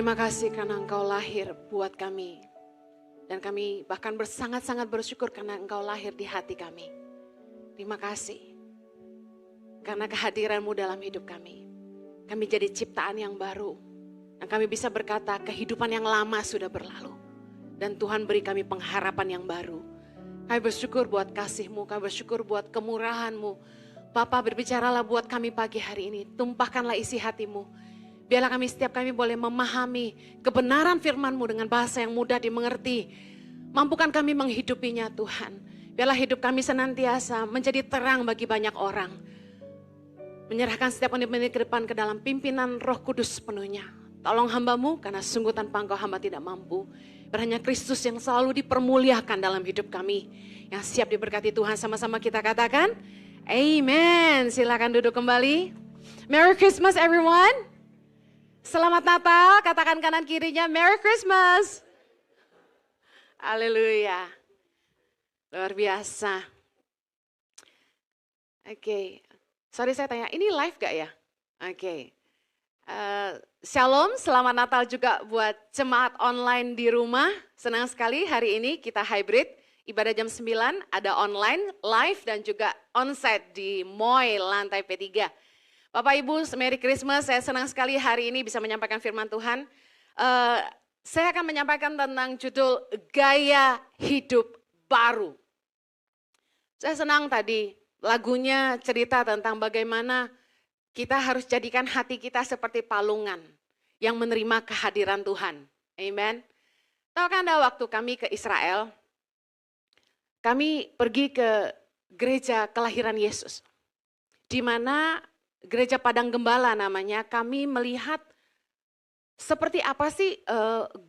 Terima kasih karena Engkau lahir buat kami. Dan kami bahkan sangat-sangat bersyukur karena Engkau lahir di hati kami. Terima kasih. Karena kehadiran-Mu dalam hidup kami. Kami jadi ciptaan yang baru. Dan kami bisa berkata kehidupan yang lama sudah berlalu. Dan Tuhan beri kami pengharapan yang baru. Kami bersyukur buat kasih-Mu, kami bersyukur buat kemurahan-Mu. Bapa, berbicaralah buat kami pagi hari ini. Tumpahkanlah isi hati-Mu. Biarlah setiap kami boleh memahami kebenaran firman-Mu dengan bahasa yang mudah dimengerti. Mampukan kami menghidupinya Tuhan. Biarlah hidup kami senantiasa menjadi terang bagi banyak orang. Menyerahkan setiap menit-menit ke depan ke dalam pimpinan Roh Kudus sepenuhnya. Tolong hamba-Mu karena sungguh tanpa Engkau hamba tidak mampu. Hanya Kristus yang selalu dipermuliakan dalam hidup kami. Yang siap diberkati Tuhan, sama-sama kita katakan. Amen. Silakan duduk kembali. Merry Christmas everyone. Selamat Natal, katakan kanan kirinya Merry Christmas. Haleluya. Luar biasa. Oke. Sorry saya tanya, ini live gak ya? Oke. Shalom, selamat Natal juga buat jemaat online di rumah. Senang sekali hari ini kita hybrid. Ibadah jam 9 ada online, live dan juga onsite di Moy lantai P3. Bapak Ibu, Merry Christmas. Saya senang sekali hari ini bisa menyampaikan firman Tuhan. Saya akan menyampaikan tentang judul Gaya Hidup Baru. Saya senang tadi lagunya cerita tentang bagaimana kita harus jadikan hati kita seperti palungan yang menerima kehadiran Tuhan. Amen. Tahukah Anda waktu kami ke Israel, kami pergi ke gereja kelahiran Yesus. Di mana Gereja Padang Gembala namanya, kami melihat seperti apa sih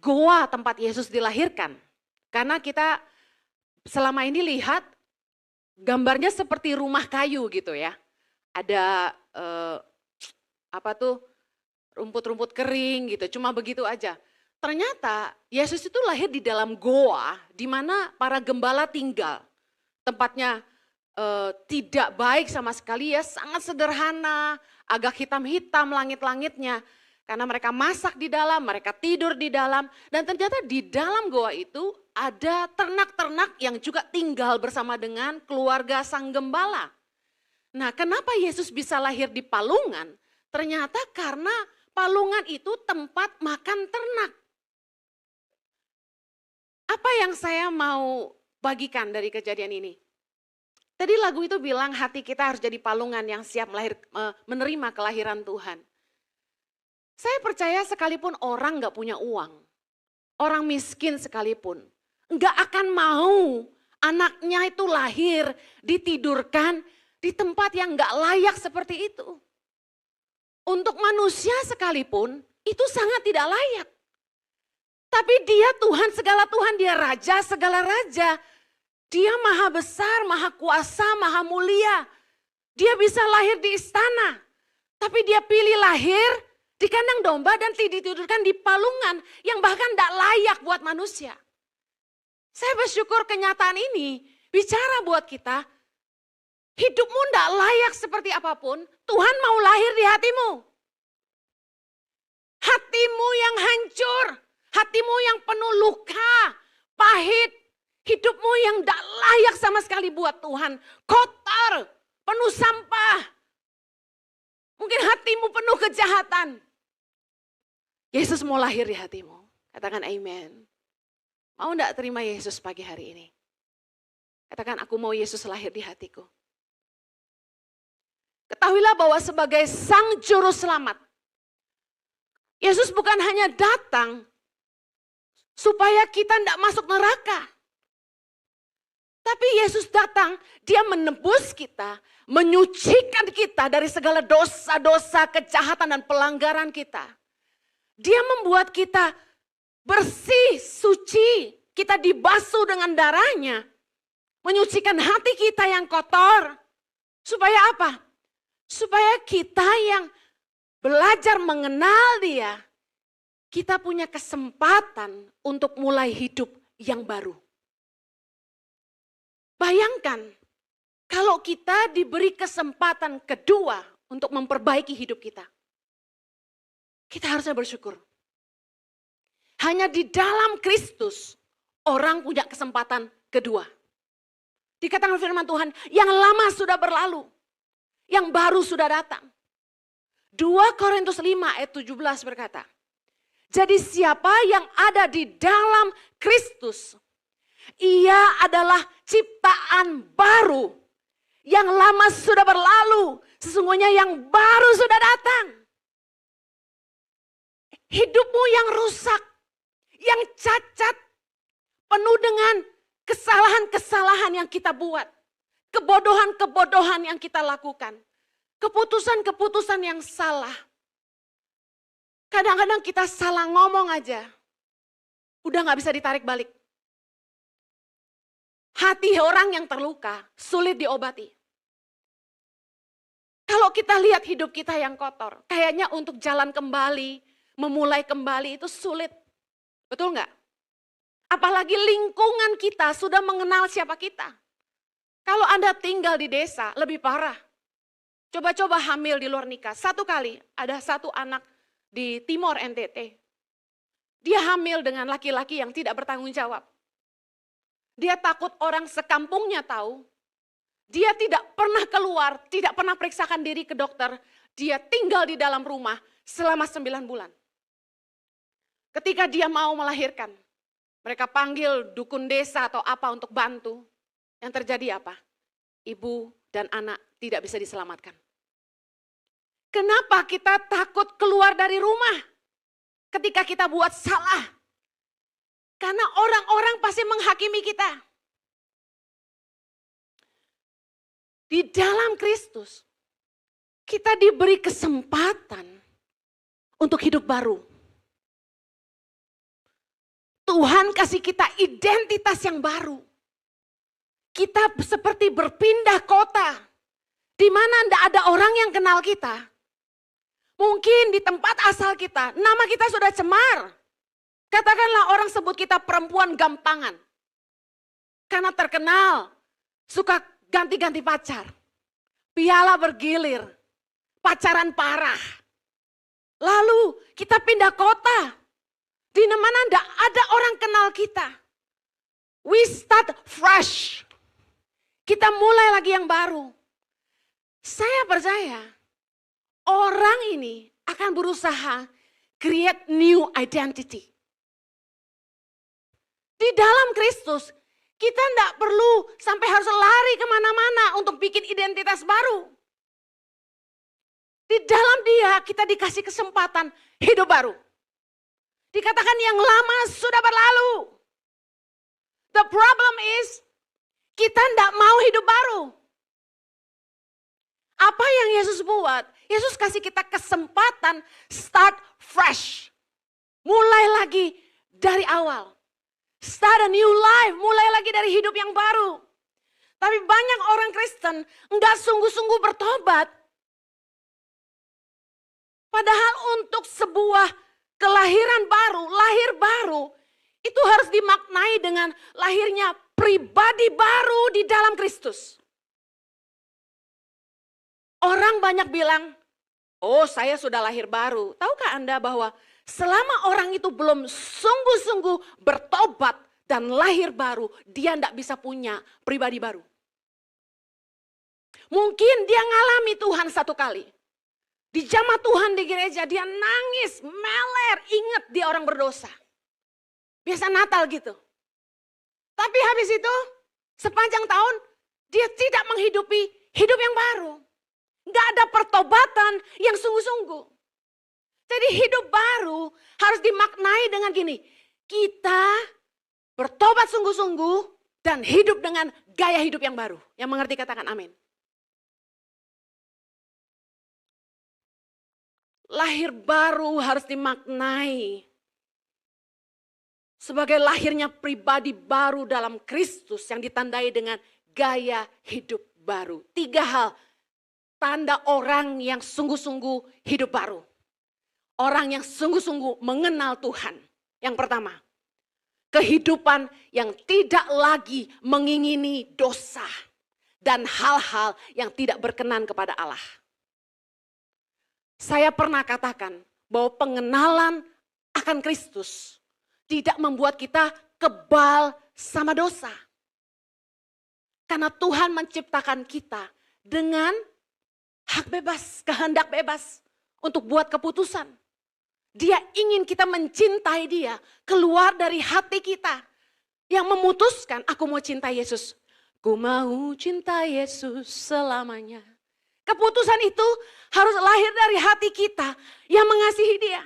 goa tempat Yesus dilahirkan. Karena kita selama ini lihat gambarnya seperti rumah kayu gitu ya. Ada rumput-rumput kering gitu, cuma begitu aja. Ternyata Yesus itu lahir di dalam goa di mana para gembala tinggal. Tempatnya tidak baik sama sekali ya, sangat sederhana, agak hitam-hitam langit-langitnya. Karena mereka masak di dalam, mereka tidur di dalam. Dan ternyata di dalam goa itu ada ternak-ternak yang juga tinggal bersama dengan keluarga sang gembala. Nah, kenapa Yesus bisa lahir di palungan? Ternyata karena palungan itu tempat makan ternak. Apa yang saya mau bagikan dari kejadian ini? Tadi lagu itu bilang hati kita harus jadi palungan yang siap menerima kelahiran Tuhan. Saya percaya sekalipun orang gak punya uang, orang miskin sekalipun, gak akan mau anaknya itu lahir, ditidurkan di tempat yang gak layak seperti itu. Untuk manusia sekalipun itu sangat tidak layak. Tapi dia Tuhan segala Tuhan, dia Raja segala Raja. Dia maha besar, maha kuasa, maha mulia. Dia bisa lahir di istana. Tapi dia pilih lahir di kandang domba dan ditidurkan di palungan yang bahkan tidak layak buat manusia. Saya bersyukur kenyataan ini bicara buat kita. Hidupmu tidak layak seperti apapun, Tuhan mau lahir di hatimu. Hatimu yang hancur, hatimu yang penuh luka, pahit. Hidupmu yang tidak layak sama sekali buat Tuhan. Kotor, penuh sampah. Mungkin hatimu penuh kejahatan. Yesus mau lahir di hatimu. Katakan amen. Mau tidak terima Yesus pagi hari ini? Katakan aku mau Yesus lahir di hatiku. Ketahuilah bahwa sebagai Sang Juru Selamat, Yesus bukan hanya datang supaya kita tidak masuk neraka. Tapi Yesus datang, dia menebus kita, menyucikan kita dari segala dosa-dosa, kejahatan dan pelanggaran kita. Dia membuat kita bersih, suci, kita dibasuh dengan darahnya. Menyucikan hati kita yang kotor. Supaya apa? Supaya kita yang belajar mengenal dia, kita punya kesempatan untuk mulai hidup yang baru. Bayangkan, kalau kita diberi kesempatan kedua untuk memperbaiki hidup kita. Kita harusnya bersyukur. Hanya di dalam Kristus orang punya kesempatan kedua. Dikatakan firman Tuhan, yang lama sudah berlalu, yang baru sudah datang. 2 Korintus 5 ayat 17 berkata, jadi siapa yang ada di dalam Kristus, ia adalah ciptaan baru. Yang lama sudah berlalu, sesungguhnya yang baru sudah datang. Hidupmu yang rusak, yang cacat, penuh dengan kesalahan-kesalahan yang kita buat. Kebodohan-kebodohan yang kita lakukan. Keputusan-keputusan yang salah. Kadang-kadang kita salah ngomong aja. Udah gak bisa ditarik balik. Hati orang yang terluka sulit diobati. Kalau kita lihat hidup kita yang kotor, kayaknya untuk jalan kembali, memulai kembali itu sulit. Betul nggak? Apalagi lingkungan kita sudah mengenal siapa kita. Kalau Anda tinggal di desa, lebih parah. Coba-coba hamil di luar nikah. Satu kali ada satu anak di Timor NTT. Dia hamil dengan laki-laki yang tidak bertanggung jawab. Dia takut orang sekampungnya tahu. Dia tidak pernah keluar, tidak pernah periksakan diri ke dokter. Dia tinggal di dalam rumah selama 9 bulan. Ketika dia mau melahirkan, mereka panggil dukun desa atau apa untuk bantu. Yang terjadi apa? Ibu dan anak tidak bisa diselamatkan. Kenapa kita takut keluar dari rumah ketika kita buat salah? Karena orang-orang pasti menghakimi kita. Di dalam Kristus, kita diberi kesempatan untuk hidup baru. Tuhan kasih kita identitas yang baru. Kita seperti berpindah kota, di mana tidak ada orang yang kenal kita. Mungkin di tempat asal kita, nama kita sudah cemar. Katakanlah orang sebut kita perempuan gampangan. Karena terkenal, suka ganti-ganti pacar. Piala bergilir, pacaran parah. Lalu kita pindah kota, di mana tidak ada orang kenal kita. We start fresh. Kita mulai lagi yang baru. Saya percaya orang ini akan berusaha create new identity. Di dalam Kristus, kita tidak perlu sampai harus lari kemana-mana untuk bikin identitas baru. Di dalam Dia kita dikasih kesempatan hidup baru. Dikatakan yang lama sudah berlalu. The problem is, kita tidak mau hidup baru. Apa yang Yesus buat? Yesus kasih kita kesempatan start fresh. Mulai lagi dari awal. Start a new life, mulai lagi dari hidup yang baru. Tapi banyak orang Kristen enggak sungguh-sungguh bertobat. Padahal untuk sebuah kelahiran baru, lahir baru, itu harus dimaknai dengan lahirnya pribadi baru di dalam Kristus. Orang banyak bilang, oh saya sudah lahir baru. Tahukah Anda bahwa selama orang itu belum sungguh-sungguh bertobat dan lahir baru, dia tidak bisa punya pribadi baru. Mungkin dia ngalami Tuhan satu kali. Di jamaah Tuhan di gereja dia nangis, meler, ingat dia orang berdosa. Biasa Natal gitu. Tapi habis itu sepanjang tahun dia tidak menghidupi hidup yang baru. Gak ada pertobatan yang sungguh-sungguh. Jadi hidup baru harus dimaknai dengan gini. Kita bertobat sungguh-sungguh dan hidup dengan gaya hidup yang baru. Yang mengerti katakan amin. Lahir baru harus dimaknai sebagai lahirnya pribadi baru dalam Kristus yang ditandai dengan gaya hidup baru. 3 hal tanda orang yang sungguh-sungguh hidup baru. Orang yang sungguh-sungguh mengenal Tuhan. Yang pertama, kehidupan yang tidak lagi mengingini dosa dan hal-hal yang tidak berkenan kepada Allah. Saya pernah katakan bahwa pengenalan akan Kristus tidak membuat kita kebal sama dosa. Karena Tuhan menciptakan kita dengan hak bebas, kehendak bebas untuk buat keputusan. Dia ingin kita mencintai dia keluar dari hati kita yang memutuskan aku mau cinta Yesus. Ku mau cinta Yesus selamanya. Keputusan itu harus lahir dari hati kita yang mengasihi dia.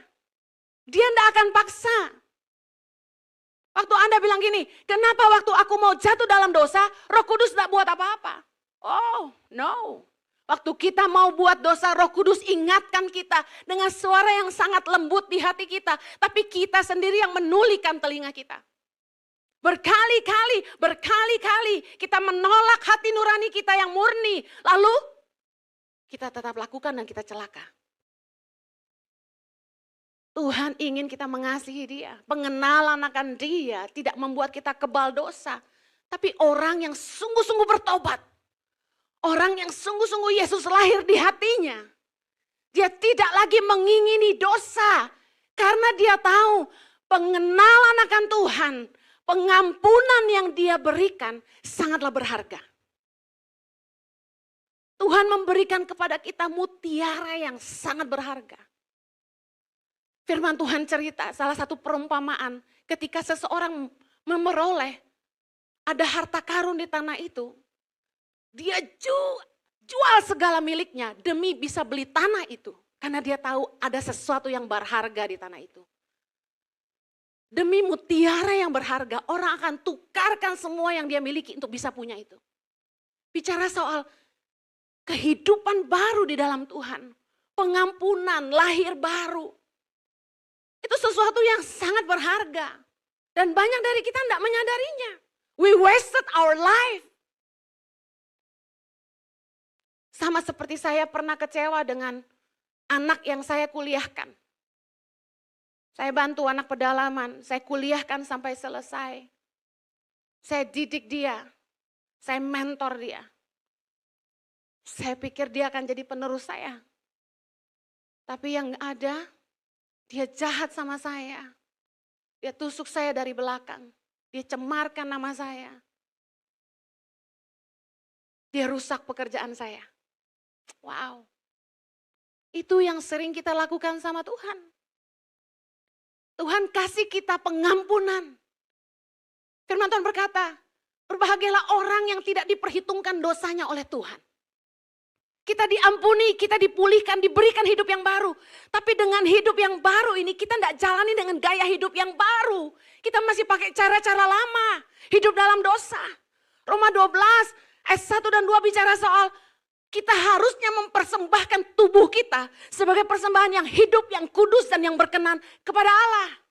Dia tidak akan paksa. Waktu Anda bilang gini, kenapa waktu aku mau jatuh dalam dosa, Roh Kudus tidak buat apa-apa? Oh, no. Waktu kita mau buat dosa, Roh Kudus ingatkan kita dengan suara yang sangat lembut di hati kita. Tapi kita sendiri yang menulikan telinga kita. Berkali-kali kita menolak hati nurani kita yang murni. Lalu kita tetap lakukan dan kita celaka. Tuhan ingin kita mengasihi dia. Pengenalan akan dia tidak membuat kita kebal dosa. Tapi orang yang sungguh-sungguh bertobat. Orang yang sungguh-sungguh Yesus lahir di hatinya. Dia tidak lagi mengingini dosa. Karena dia tahu pengenalan akan Tuhan. Pengampunan yang dia berikan sangatlah berharga. Tuhan memberikan kepada kita mutiara yang sangat berharga. Firman Tuhan cerita salah satu perumpamaan ketika seseorang memperoleh ada harta karun di tanah itu. Dia jual segala miliknya demi bisa beli tanah itu. Karena dia tahu ada sesuatu yang berharga di tanah itu. Demi mutiara yang berharga orang akan tukarkan semua yang dia miliki untuk bisa punya itu. Bicara soal kehidupan baru di dalam Tuhan. Pengampunan, lahir baru. Itu sesuatu yang sangat berharga. Dan banyak dari kita tidak menyadarinya. We wasted our life. Sama seperti saya pernah kecewa dengan anak yang saya kuliahkan. Saya bantu anak pedalaman, saya kuliahkan sampai selesai. Saya didik dia, saya mentor dia. Saya pikir dia akan jadi penerus saya. Tapi yang ada, dia jahat sama saya. Dia tusuk saya dari belakang. Dia cemarkan nama saya. Dia rusak pekerjaan saya. Wow. Itu yang sering kita lakukan sama Tuhan. Tuhan kasih kita pengampunan. Firman Tuhan berkata, berbahagialah orang yang tidak diperhitungkan dosanya oleh Tuhan. Kita diampuni, kita dipulihkan, diberikan hidup yang baru. Tapi dengan hidup yang baru ini kita tidak jalani dengan gaya hidup yang baru. Kita masih pakai cara-cara lama, hidup dalam dosa. Roma 12 ayat 1 dan 2 bicara soal kita harusnya mempersembahkan tubuh kita sebagai persembahan yang hidup, yang kudus dan yang berkenan kepada Allah.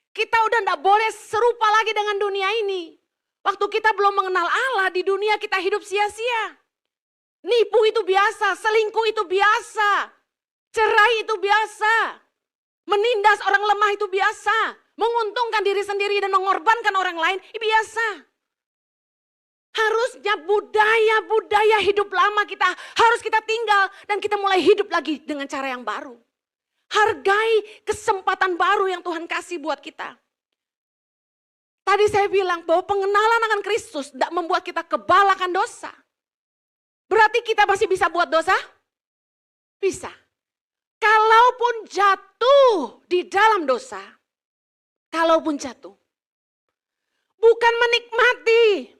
Kita udah tidak boleh serupa lagi dengan dunia ini. Waktu kita belum mengenal Allah, di dunia kita hidup sia-sia. Nipu itu biasa, selingkuh itu biasa, cerai itu biasa, menindas orang lemah itu biasa, menguntungkan diri sendiri dan mengorbankan orang lain itu biasa. Harusnya budaya hidup lama kita harus kita tinggal dan kita mulai hidup lagi dengan cara yang baru. Hargai kesempatan baru yang Tuhan kasih buat kita. Tadi saya bilang bahwa pengenalan akan Kristus tidak membuat kita kebal akan dosa. Berarti kita masih bisa buat dosa? Bisa. Kalaupun jatuh di dalam dosa, kalaupun jatuh, bukan menikmati,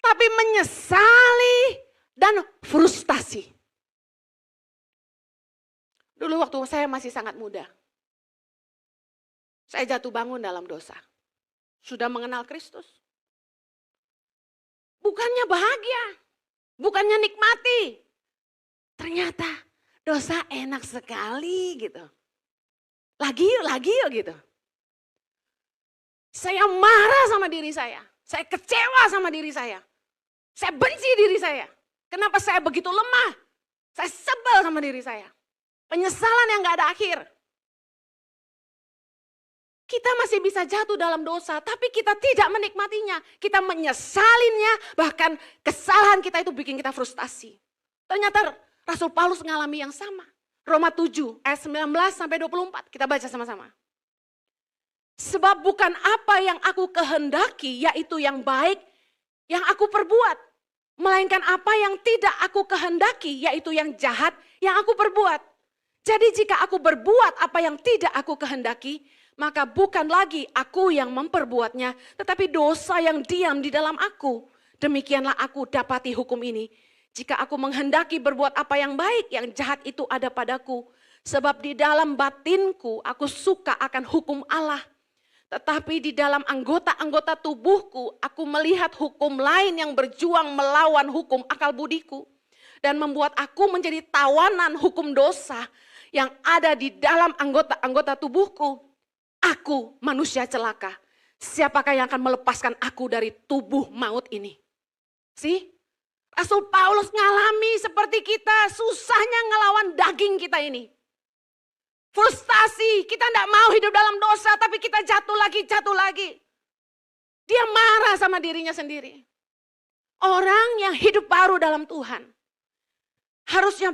tapi menyesali dan frustasi. Dulu waktu saya masih sangat muda, saya jatuh bangun dalam dosa. Sudah mengenal Kristus. Bukannya bahagia. Bukannya nikmati. Ternyata dosa enak sekali gitu. Lagi yuk gitu. Saya marah sama diri saya. Saya kecewa sama diri saya. Saya benci diri saya. Kenapa saya begitu lemah? Saya sebel sama diri saya. Penyesalan yang gak ada akhir. Kita masih bisa jatuh dalam dosa, tapi kita tidak menikmatinya. Kita menyesalinya, bahkan kesalahan kita itu bikin kita frustasi. Ternyata Rasul Paulus mengalami yang sama. Roma 7 ayat 19 sampai 24, kita baca sama-sama. Sebab bukan apa yang aku kehendaki, yaitu yang baik, yang aku perbuat. Melainkan apa yang tidak aku kehendaki, yaitu yang jahat, yang aku perbuat. Jadi jika aku berbuat apa yang tidak aku kehendaki, maka bukan lagi aku yang memperbuatnya, tetapi dosa yang diam di dalam aku. Demikianlah aku dapati hukum ini. Jika aku menghendaki berbuat apa yang baik, yang jahat itu ada padaku. Sebab di dalam batinku aku suka akan hukum Allah. Tetapi di dalam anggota-anggota tubuhku, aku melihat hukum lain yang berjuang melawan hukum akal budiku. Dan membuat aku menjadi tawanan hukum dosa yang ada di dalam anggota-anggota tubuhku. Aku manusia celaka. Siapakah yang akan melepaskan aku dari tubuh maut ini? Rasul Paulus ngalami seperti kita, susahnya ngelawan daging kita ini. Frustasi, kita tidak mau hidup dalam dosa, tapi kita jatuh lagi. Dia marah sama dirinya sendiri. Orang yang hidup baru dalam Tuhan harusnya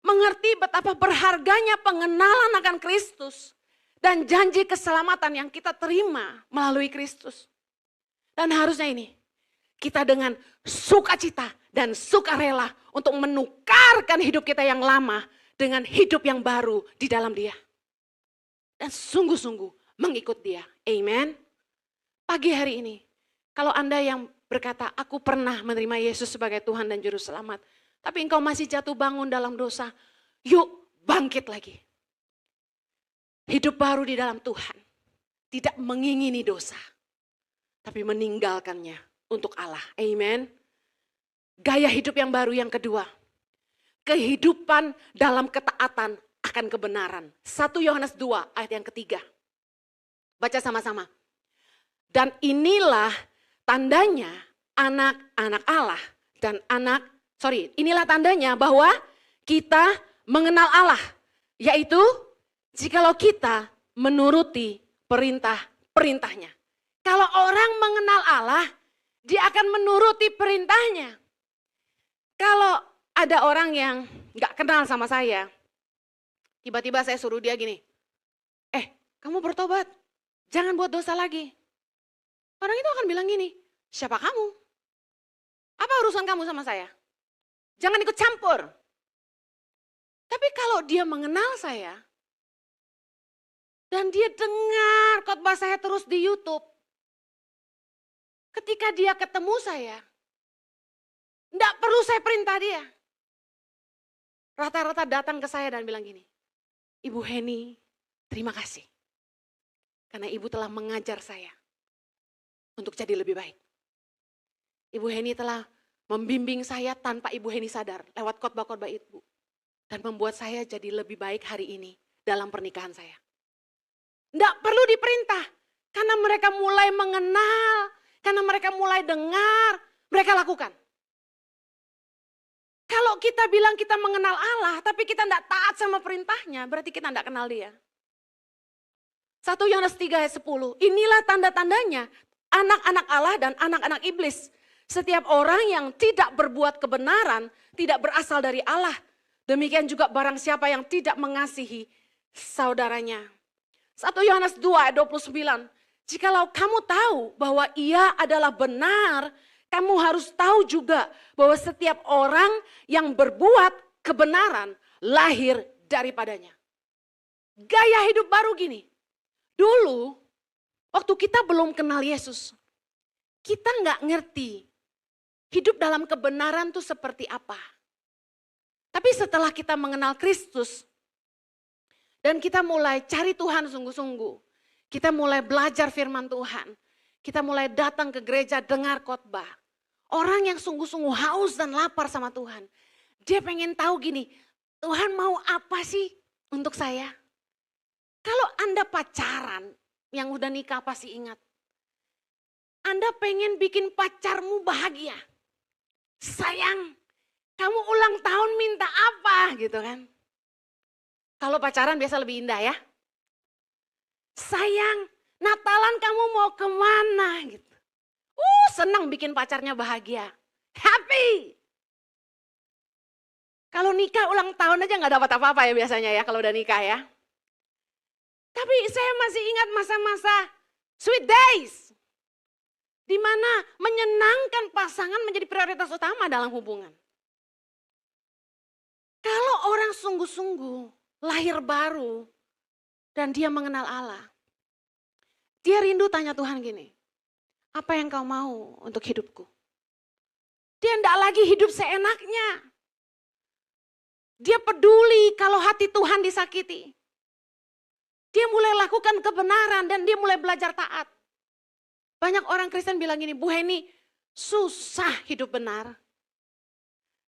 mengerti betapa berharganya pengenalan akan Kristus dan janji keselamatan yang kita terima melalui Kristus. Dan harusnya ini, kita dengan sukacita dan sukarela untuk menukarkan hidup kita yang lama dengan hidup yang baru di dalam Dia. Dan sungguh-sungguh mengikut Dia. Amen. Pagi hari ini, kalau Anda yang berkata, aku pernah menerima Yesus sebagai Tuhan dan Juru Selamat, tapi engkau masih jatuh bangun dalam dosa, yuk bangkit lagi. Hidup baru di dalam Tuhan, tidak mengingini dosa, tapi meninggalkannya untuk Allah. Amen. Gaya hidup yang baru yang kedua, kehidupan dalam ketaatan akan kebenaran. 1 Yohanes 2 ayat yang ketiga. Baca sama-sama. Dan inilah tandanya anak-anak Allah dan inilah tandanya bahwa kita mengenal Allah, yaitu jikalau kita menuruti perintah-perintahnya. Kalau orang mengenal Allah, dia akan menuruti perintahnya. Kalau ada orang yang gak kenal sama saya, tiba-tiba saya suruh dia gini, kamu bertobat, jangan buat dosa lagi. Orang itu akan bilang gini, siapa kamu? Apa urusan kamu sama saya? Jangan ikut campur. Tapi kalau dia mengenal saya, dan dia dengar khotbah saya terus di YouTube, ketika dia ketemu saya, enggak perlu saya perintah dia. Rata-rata datang ke saya dan bilang gini, Ibu Heni, terima kasih. Karena Ibu telah mengajar saya untuk jadi lebih baik. Ibu Heni telah membimbing saya tanpa Ibu Heni sadar lewat khotbah-khotbah Ibu. Dan membuat saya jadi lebih baik hari ini dalam pernikahan saya. Enggak perlu diperintah. Karena mereka mulai mengenal, karena mereka mulai dengar, mereka lakukan. Kalau kita bilang kita mengenal Allah, tapi kita enggak taat sama perintahnya, berarti kita enggak kenal Dia. 1 Yohanes 3 ayat 10, inilah tanda-tandanya anak-anak Allah dan anak-anak iblis. Setiap orang yang tidak berbuat kebenaran, tidak berasal dari Allah. Demikian juga barang siapa yang tidak mengasihi saudaranya. 1 Yohanes 2 ayat 29, jikalau kamu tahu bahwa Ia adalah benar, kamu harus tahu juga bahwa setiap orang yang berbuat kebenaran lahir daripadanya. Gaya hidup baru gini. Dulu, waktu kita belum kenal Yesus, kita nggak ngerti hidup dalam kebenaran itu seperti apa. Tapi setelah kita mengenal Kristus, dan kita mulai cari Tuhan sungguh-sungguh, kita mulai belajar firman Tuhan, kita mulai datang ke gereja dengar khotbah. Orang yang sungguh-sungguh haus dan lapar sama Tuhan, dia pengen tahu gini, Tuhan mau apa sih untuk saya? Kalau Anda pacaran, yang udah nikah pasti ingat. Anda pengen bikin pacarmu bahagia. Sayang, kamu ulang tahun minta apa gitu kan. Kalau pacaran biasa lebih indah ya. Sayang, Natalan kamu mau kemana gitu. Senang bikin pacarnya bahagia. Happy. Kalau nikah ulang tahun aja gak dapat apa-apa ya biasanya ya kalau udah nikah ya. Tapi saya masih ingat masa-masa sweet days. Di mana menyenangkan pasangan menjadi prioritas utama dalam hubungan. Kalau orang sungguh-sungguh lahir baru dan dia mengenal Allah. Dia rindu tanya Tuhan gini, apa yang kau mau untuk hidupku? Dia tidak lagi hidup seenaknya. Dia peduli kalau hati Tuhan disakiti. Dia mulai lakukan kebenaran dan dia mulai belajar taat. Banyak orang Kristen bilang gini, Bu Heni, susah hidup benar.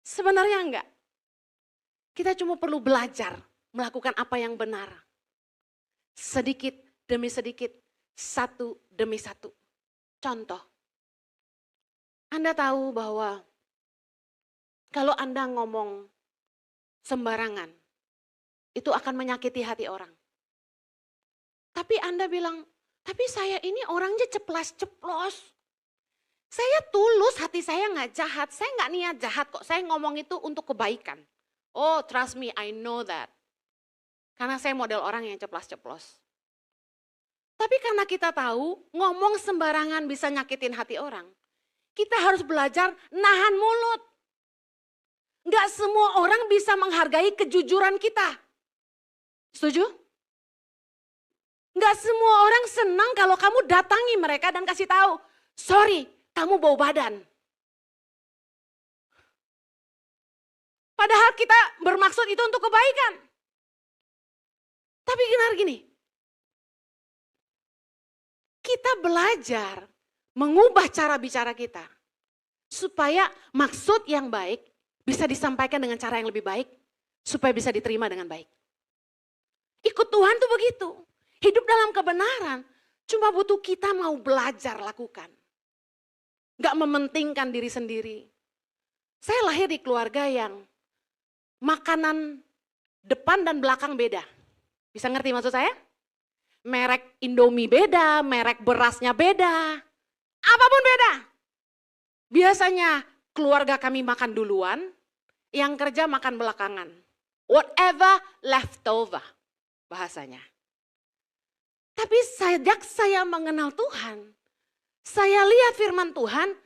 Sebenarnya enggak. Kita cuma perlu belajar melakukan apa yang benar. Sedikit demi sedikit, satu demi satu. Contoh, Anda tahu bahwa kalau Anda ngomong sembarangan, itu akan menyakiti hati orang. Tapi Anda bilang, tapi saya ini orangnya ceplas-ceplos. Saya tulus, hati saya nggak jahat. Saya nggak niat jahat kok. Saya ngomong itu untuk kebaikan. Oh, trust me, I know that. Karena saya model orang yang ceplas-ceplos. Tapi karena kita tahu ngomong sembarangan bisa nyakitin hati orang. Kita harus belajar nahan mulut. Nggak semua orang bisa menghargai kejujuran kita. Setuju? Nggak semua orang senang kalau kamu datangi mereka dan kasih tahu, sorry, kamu bau badan. Padahal kita bermaksud itu untuk kebaikan. Tapi benar gini, kita belajar mengubah cara bicara kita. Supaya maksud yang baik bisa disampaikan dengan cara yang lebih baik. Supaya bisa diterima dengan baik. Ikut Tuhan tuh begitu. Hidup dalam kebenaran, cuma butuh kita mau belajar lakukan. Gak mementingkan diri sendiri. Saya lahir di keluarga yang makanan depan dan belakang beda. Bisa ngerti maksud saya? Merek Indomie beda, merek berasnya beda. Apapun beda. Biasanya keluarga kami makan duluan, yang kerja makan belakangan. Whatever leftover bahasanya. Tapi sejak saya mengenal Tuhan, saya lihat firman Tuhan,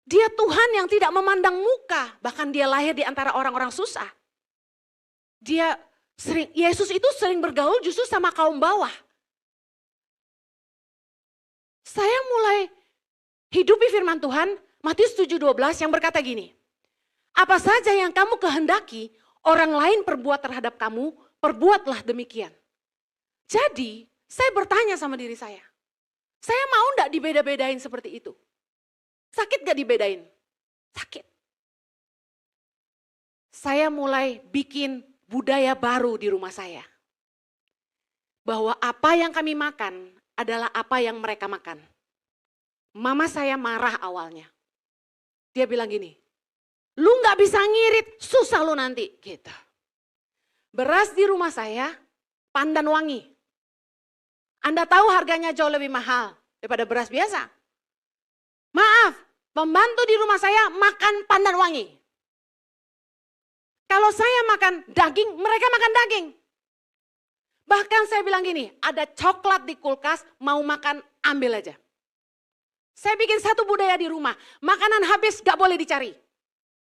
dia Tuhan yang tidak memandang muka, bahkan dia lahir di antara orang-orang susah. Yesus itu sering bergaul justru sama kaum bawah. Saya mulai hidupi firman Tuhan, Matius 7:12 yang berkata gini, apa saja yang kamu kehendaki, orang lain perbuat terhadap kamu, perbuatlah demikian. Jadi, saya bertanya sama diri saya mau enggak dibeda-bedain seperti itu? Sakit gak dibedain? Sakit. Saya mulai bikin budaya baru di rumah saya. Bahwa apa yang kami makan adalah apa yang mereka makan. Mama saya marah awalnya. Dia bilang gini, lu gak bisa ngirit, susah lu nanti. Gitu. Beras di rumah saya, pandan wangi. Anda tahu harganya jauh lebih mahal daripada beras biasa. Maaf, pembantu di rumah saya makan pandan wangi. Kalau saya makan daging, mereka makan daging. Bahkan saya bilang gini, ada coklat di kulkas, mau makan ambil aja. Saya bikin satu budaya di rumah, makanan habis gak boleh dicari.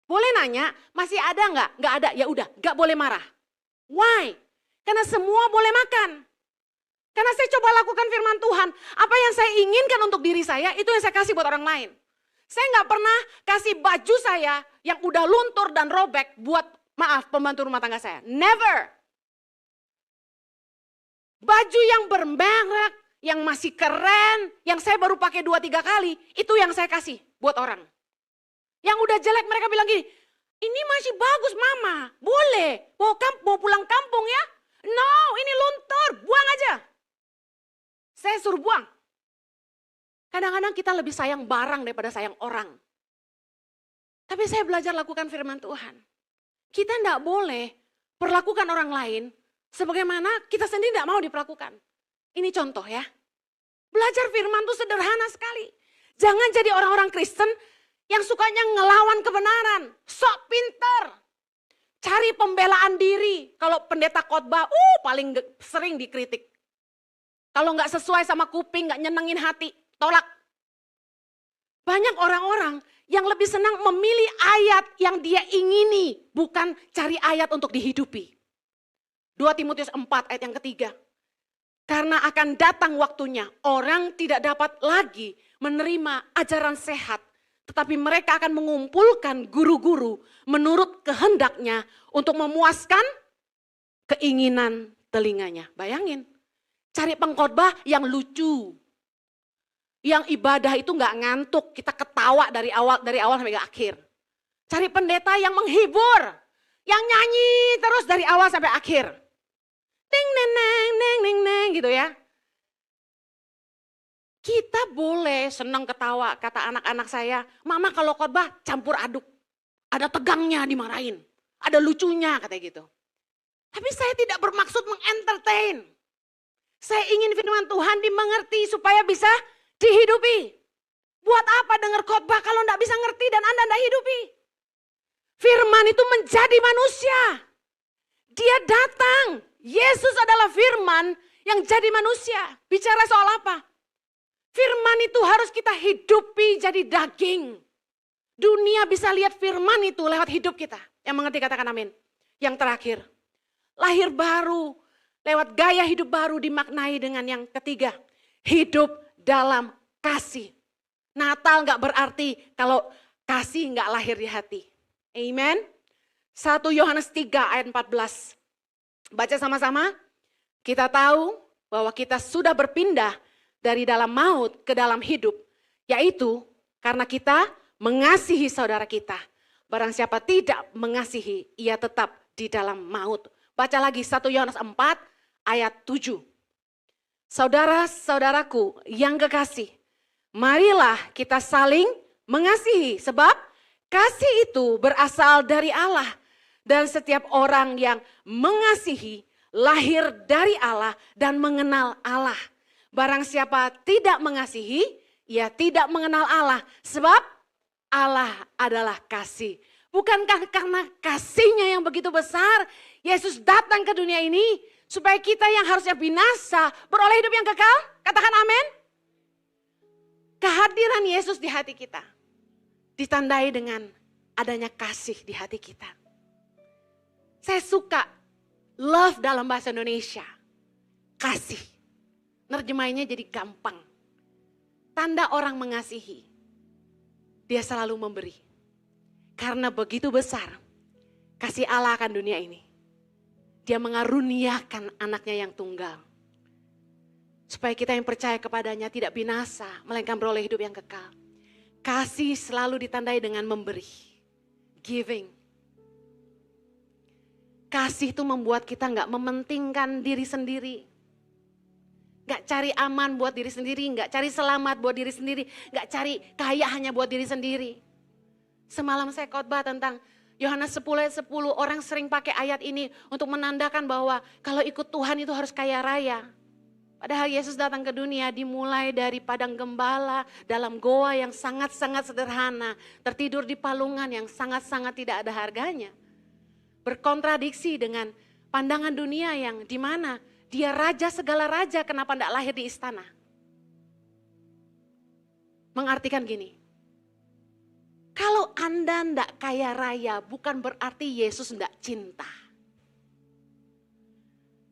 Boleh nanya, masih ada nggak? Nggak ada, ya udah, gak boleh marah. Why? Karena semua boleh makan. Karena saya coba lakukan firman Tuhan, apa yang saya inginkan untuk diri saya, itu yang saya kasih buat orang lain. Saya nggak pernah kasih baju saya yang udah luntur dan robek buat, maaf, pembantu rumah tangga saya. Never. Baju yang bermerek, yang masih keren, yang saya baru pakai 2-3 kali, itu yang saya kasih buat orang. Yang udah jelek mereka bilang gini, ini masih bagus mama, boleh, mau pulang kampung ya. No, ini luntur, buang aja. Saya suruh buang. Kadang-kadang kita lebih sayang barang daripada sayang orang. Tapi saya belajar lakukan firman Tuhan. Kita tidak boleh perlakukan orang lain sebagaimana kita sendiri tidak mau diperlakukan. Ini contoh ya. Belajar firman itu sederhana sekali. Jangan jadi orang-orang Kristen yang sukanya ngelawan kebenaran. Sok pinter. Cari pembelaan diri. Kalau pendeta khotbah, paling sering dikritik. Kalau nggak sesuai sama kuping, nggak nyenengin hati, tolak. Banyak orang-orang yang lebih senang memilih ayat yang dia ingini, bukan cari ayat untuk dihidupi. 2 Timotius 4 ayat yang ketiga. Karena akan datang waktunya, orang tidak dapat lagi menerima ajaran sehat, tetapi mereka akan mengumpulkan guru-guru menurut kehendaknya untuk memuaskan keinginan telinganya. Bayangin, cari pengkhotbah yang lucu. Yang ibadah itu nggak ngantuk, kita ketawa dari awal sampai akhir. Cari pendeta yang menghibur, yang nyanyi terus dari awal sampai akhir. Neng neng neng neng neng neng gitu ya. Kita boleh senang ketawa, kata anak-anak saya, mama kalau khotbah campur aduk. Ada tegangnya dimarahin, ada lucunya katanya gitu. Tapi saya tidak bermaksud mengentertain. Saya ingin firman Tuhan dimengerti supaya bisa dihidupi. Buat apa dengar khotbah kalau enggak bisa ngerti dan Anda enggak hidupi? Firman itu menjadi manusia. Dia datang. Yesus adalah firman yang jadi manusia. Bicara soal apa? Firman itu harus kita hidupi jadi daging. Dunia bisa lihat firman itu lewat hidup kita. Yang mengerti katakan amin. Yang terakhir, lahir baru lewat gaya hidup baru dimaknai dengan yang ketiga. Hidup dalam kasih. Natal gak berarti kalau kasih gak lahir di hati. Amen. 1 Yohanes 3 ayat 14. Baca sama-sama. Kita tahu bahwa kita sudah berpindah dari dalam maut ke dalam hidup. Yaitu karena kita mengasihi saudara kita. Barang siapa tidak mengasihi, ia tetap di dalam maut. Baca lagi 1 Yohanes 4 ayat 7. Saudara-saudaraku yang kekasih, marilah kita saling mengasihi sebab kasih itu berasal dari Allah. Dan setiap orang yang mengasihi lahir dari Allah dan mengenal Allah. Barang siapa tidak mengasihi, ia tidak mengenal Allah sebab Allah adalah kasih. Bukankah karena kasihnya yang begitu besar, Yesus datang ke dunia ini supaya kita yang harusnya binasa beroleh hidup yang kekal? Katakan amin. Kehadiran Yesus di hati kita ditandai dengan adanya kasih di hati kita. Saya suka love dalam bahasa Indonesia. Kasih. Nerjemahinnya jadi gampang. Tanda orang mengasihi. Dia selalu memberi. Karena begitu besar kasih Allah akan dunia ini. Dia mengaruniakan anaknya yang tunggal. Supaya kita yang percaya kepadanya tidak binasa, melainkan beroleh hidup yang kekal. Kasih selalu ditandai dengan memberi. Giving. Kasih itu membuat kita gak mementingkan diri sendiri. Gak cari aman buat diri sendiri, gak cari selamat buat diri sendiri, gak cari kaya hanya buat diri sendiri. Semalam saya khotbah tentang Yohanes 10 ayat 10, orang sering pakai ayat ini untuk menandakan bahwa kalau ikut Tuhan itu harus kaya raya. Padahal Yesus datang ke dunia dimulai dari padang gembala dalam goa yang sangat-sangat sederhana. Tertidur di palungan yang sangat-sangat tidak ada harganya. Berkontradiksi dengan pandangan dunia yang dimana dia raja segala raja, kenapa tidak lahir di istana? Mengartikan gini, kalau Anda tidak kaya raya bukan berarti Yesus tidak cinta.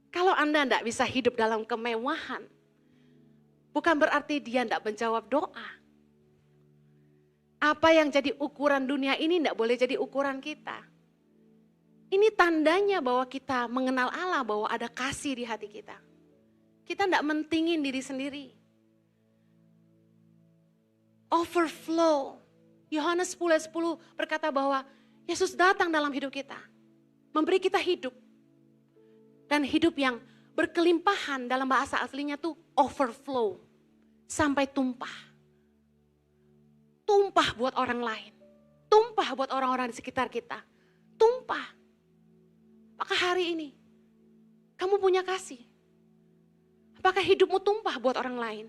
Kalau Anda tidak bisa hidup dalam kemewahan, bukan berarti dia tidak menjawab doa. Apa yang jadi ukuran dunia ini tidak boleh jadi ukuran kita. Ini tandanya bahwa kita mengenal Allah, bahwa ada kasih di hati kita. Kita tidak mentingin diri sendiri. Overflow. Yohanes 10 ayat 10 berkata bahwa Yesus datang dalam hidup kita. Memberi kita hidup. Dan hidup yang berkelimpahan dalam bahasa aslinya tuh overflow. Sampai tumpah. Tumpah buat orang lain. Tumpah buat orang-orang di sekitar kita. Tumpah. Apakah hari ini kamu punya kasih? Apakah hidupmu tumpah buat orang lain?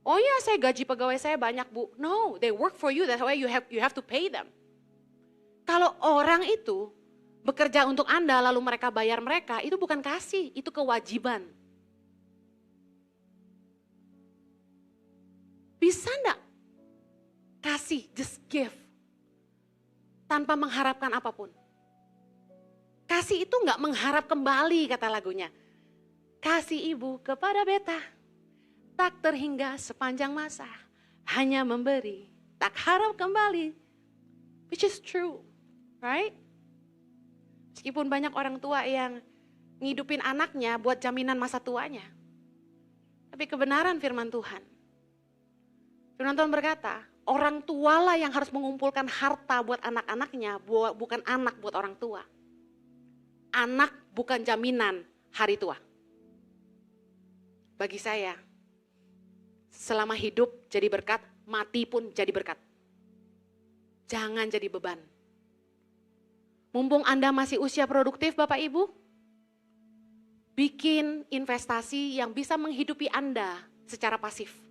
Oh ya, saya gaji pegawai saya banyak, Bu. No, they work for you, that's why you have to pay them. Kalau orang itu bekerja untuk Anda lalu mereka bayar mereka, itu bukan kasih, itu kewajiban. Bisa enggak kasih, just give. Tanpa mengharapkan apapun. Kasih itu enggak mengharap kembali kata lagunya. Kasih ibu kepada beta, tak terhingga sepanjang masa. Hanya memberi, tak harap kembali. Which is true, right? Meskipun banyak orang tua yang ngidupin anaknya buat jaminan masa tuanya. Tapi kebenaran firman Tuhan. Firman Tuhan berkata, orang tualah yang harus mengumpulkan harta buat anak-anaknya, bukan anak buat orang tua. Anak bukan jaminan hari tua. Bagi saya, selama hidup jadi berkat, mati pun jadi berkat. Jangan jadi beban. Mumpung Anda masih usia produktif Bapak Ibu, bikin investasi yang bisa menghidupi Anda secara pasif.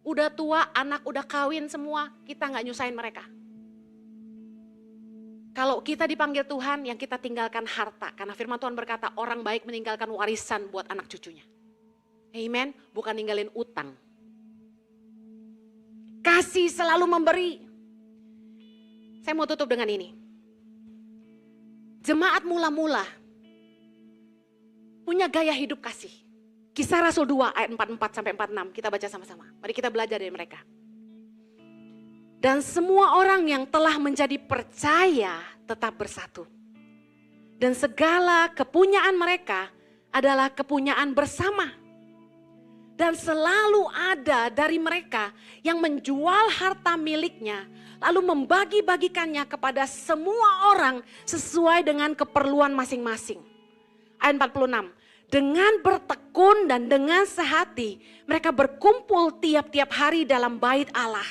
Udah tua, anak udah kawin semua, kita gak nyusahin mereka. Kalau kita dipanggil Tuhan, yang kita tinggalkan harta. Karena firman Tuhan berkata, orang baik meninggalkan warisan buat anak cucunya. Amen, bukan ninggalin utang. Kasih selalu memberi. Saya mau tutup dengan ini. Jemaat mula-mula punya gaya hidup kasih. Kisah Rasul 2 ayat 44-46, kita baca sama-sama. Mari kita belajar dari mereka. Dan semua orang yang telah menjadi percaya tetap bersatu. Dan segala kepunyaan mereka adalah kepunyaan bersama. Dan selalu ada dari mereka yang menjual harta miliknya, lalu membagi-bagikannya kepada semua orang sesuai dengan keperluan masing-masing. Ayat 46. Dengan bertekun dan dengan sehati, mereka berkumpul tiap-tiap hari dalam bait Allah.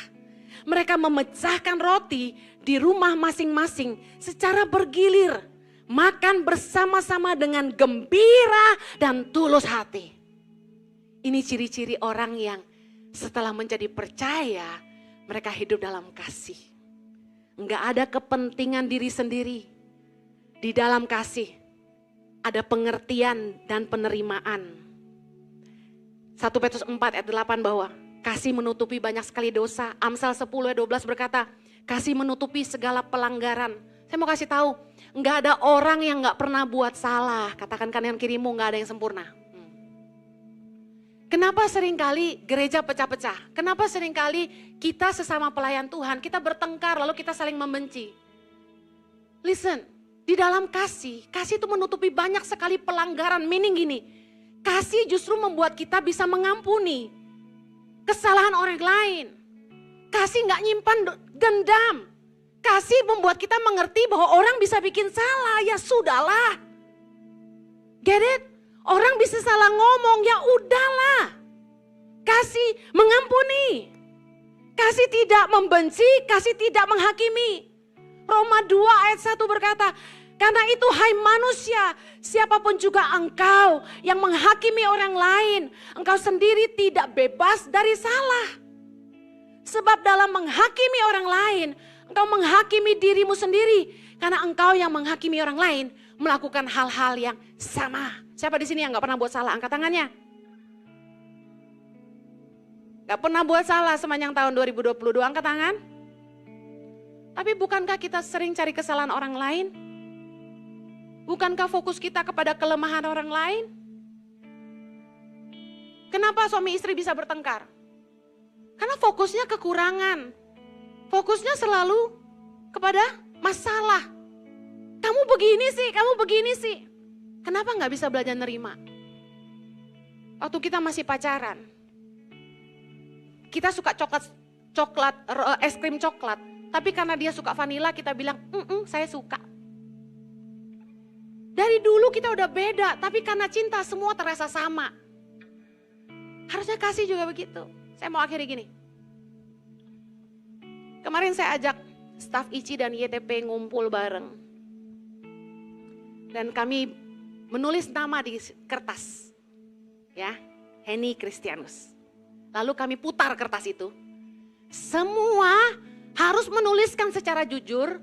Mereka memecahkan roti di rumah masing-masing secara bergilir. Makan bersama-sama dengan gembira dan tulus hati. Ini ciri-ciri orang yang setelah menjadi percaya, mereka hidup dalam kasih. Enggak ada kepentingan diri sendiri. Di dalam kasih ada pengertian dan penerimaan. 1 Petrus 4 ayat 8 bahwa kasih menutupi banyak sekali dosa. Amsal 10 ayat 12 berkata, kasih menutupi segala pelanggaran. Saya mau kasih tahu, enggak ada orang yang enggak pernah buat salah. Katakan kanan kirimu, enggak ada yang sempurna. Kenapa seringkali gereja pecah-pecah? Kenapa seringkali kita sesama pelayan Tuhan, kita bertengkar lalu kita saling membenci? Listen, di dalam kasih itu menutupi banyak sekali pelanggaran. Meaning gini, kasih justru membuat kita bisa mengampuni kesalahan orang lain. Kasih gak nyimpan dendam. Kasih membuat kita mengerti bahwa orang bisa bikin salah, ya sudahlah. Get it? Orang bisa salah ngomong, ya udahlah. Kasih mengampuni. Kasih tidak membenci, kasih tidak menghakimi. Roma 2 ayat 1 berkata, karena itu hai manusia, siapapun juga engkau yang menghakimi orang lain, engkau sendiri tidak bebas dari salah. Sebab dalam menghakimi orang lain, engkau menghakimi dirimu sendiri. Karena engkau yang menghakimi orang lain melakukan hal-hal yang sama. Siapa di sini yang gak pernah buat salah? Angkat tangannya. Gak pernah buat salah sepanjang tahun 2022, angkat tangan. Tapi bukankah kita sering cari kesalahan orang lain? Bukankah fokus kita kepada kelemahan orang lain? Kenapa suami istri bisa bertengkar? Karena fokusnya kekurangan. Fokusnya selalu kepada masalah. Kamu begini sih, kamu begini sih. Kenapa gak bisa belajar nerima? Waktu kita masih pacaran, kita suka coklat, es krim coklat. Tapi karena dia suka vanila, kita bilang, saya suka. Dari dulu kita udah beda, tapi karena cinta semua terasa sama. Harusnya kasih juga begitu. Saya mau akhiri gini. Kemarin saya ajak staf ICI dan YTP ngumpul bareng. Dan kami menulis nama di kertas. Ya, Henny Christianus. Lalu kami putar kertas itu. Semua harus menuliskan secara jujur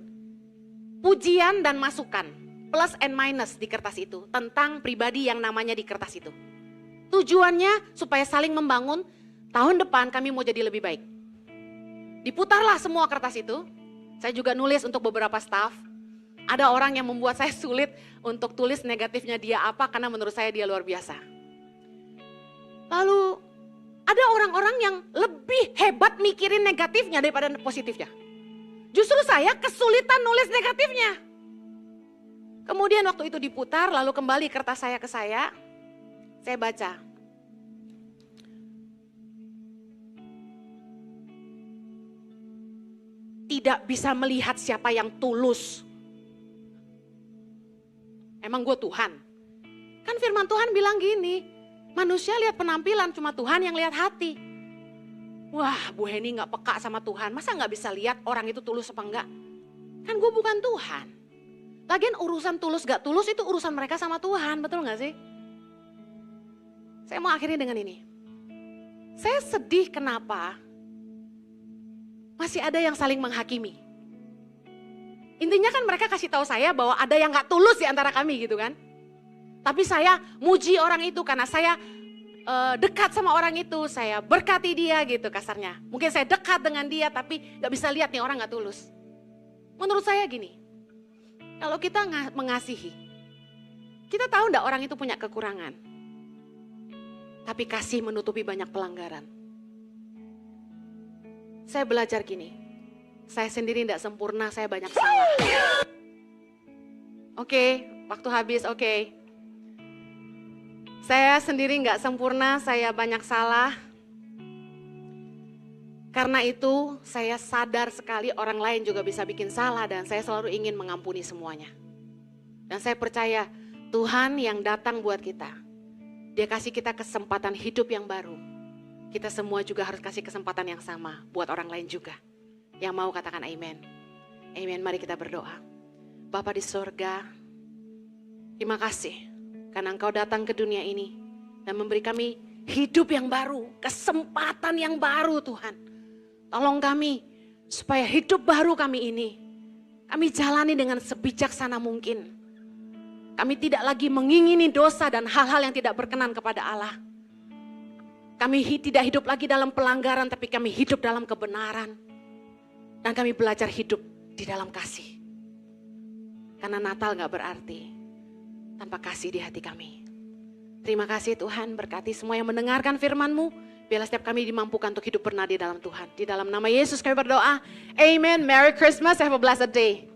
pujian dan masukan. Plus and minus di kertas itu. Tentang pribadi yang namanya di kertas itu. Tujuannya supaya saling membangun. tahun depan kami mau jadi lebih baik. Diputarlah semua kertas itu. Saya juga nulis untuk beberapa staff. Ada orang yang membuat saya sulit untuk tulis negatifnya dia apa karena menurut saya dia luar biasa. Lalu ada orang-orang yang lebih hebat mikirin negatifnya daripada positifnya. Justru saya kesulitan nulis negatifnya. Kemudian waktu itu diputar lalu kembali kertas saya ke saya baca. Tidak bisa melihat siapa yang tulus. Emang gue Tuhan? Kan firman Tuhan bilang gini, manusia lihat penampilan, cuma Tuhan yang lihat hati. Wah, Bu Heni gak peka sama Tuhan, masa gak bisa lihat orang itu tulus apa enggak? Kan gue bukan Tuhan. Lagian urusan tulus gak tulus itu urusan mereka sama Tuhan, betul gak sih? Saya mau akhiri dengan ini. Saya sedih kenapa masih ada yang saling menghakimi. Intinya kan mereka kasih tahu saya bahwa ada yang gak tulus di antara kami gitu kan. Tapi saya muji orang itu karena saya dekat sama orang itu, saya berkati dia gitu kasarnya. Mungkin saya dekat dengan dia tapi gak bisa lihat nih orang gak tulus. Menurut saya gini, kalau kita mengasihi, kita tahu gak orang itu punya kekurangan. Tapi kasih menutupi banyak pelanggaran. Saya belajar gini, saya sendiri tidak sempurna, saya banyak salah. Oke, waktu habis, oke. Saya sendiri nggak sempurna, saya banyak salah. Karena itu saya sadar sekali orang lain juga bisa bikin salah dan saya selalu ingin mengampuni semuanya. Dan saya percaya Tuhan yang datang buat kita, Dia kasih kita kesempatan hidup yang baru. Kita semua juga harus kasih kesempatan yang sama buat orang lain juga. Yang mau katakan amin. Amin, mari kita berdoa. Bapa di sorga, terima kasih karena Engkau datang ke dunia ini dan memberi kami hidup yang baru, kesempatan yang baru Tuhan. Tolong kami supaya hidup baru kami ini, kami jalani dengan sebijaksana mungkin. Kami tidak lagi mengingini dosa dan hal-hal yang tidak berkenan kepada Allah. Kami tidak hidup lagi dalam pelanggaran, tapi kami hidup dalam kebenaran. Dan kami belajar hidup di dalam kasih. Karena Natal gak berarti tanpa kasih di hati kami. Terima kasih Tuhan, berkati semua yang mendengarkan firman-Mu. Biarlah setiap kami dimampukan untuk hidup pernah di dalam Tuhan. Di dalam nama Yesus kami berdoa. Amen. Merry Christmas. Have a blessed day.